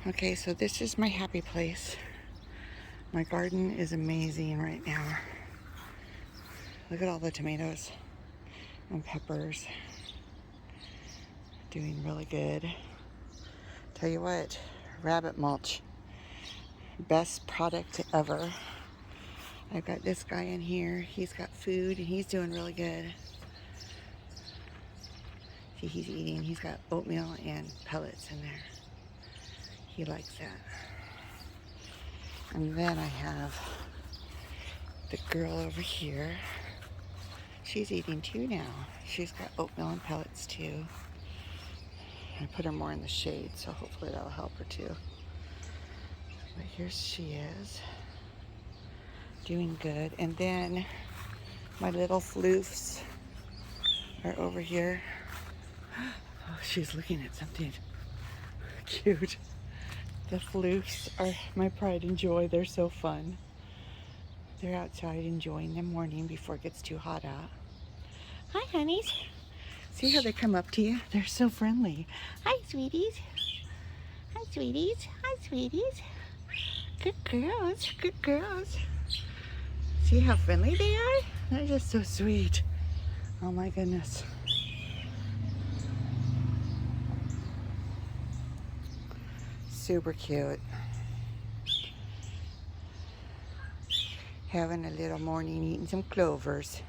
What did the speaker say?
Okay, so this is my happy place. My garden is amazing right now. Look at all the tomatoes and peppers. Doing really good. Tell you what, rabbit mulch. Best product ever. I've got this guy in here. He's got food and he's doing really good. See, he's eating. He's got oatmeal and pellets in there. He likes that. And then I have the girl over here. She's eating too now. She's got oatmeal and pellets too. I put her more in the shade, so hopefully that'll help her too. But here she is, doing good. And then my little floofs are over here. Oh, she's looking at something cute. The floofs are my pride and joy. They're so fun. They're outside enjoying the morning before it gets too hot out. Hi, honeys. See how they come up to you? They're so friendly. Hi, sweeties. Hi, sweeties. Hi, sweeties. Good girls. Good girls. See how friendly they are? They're just so sweet. Oh my goodness. Super cute. Having a little morning, eating some clovers.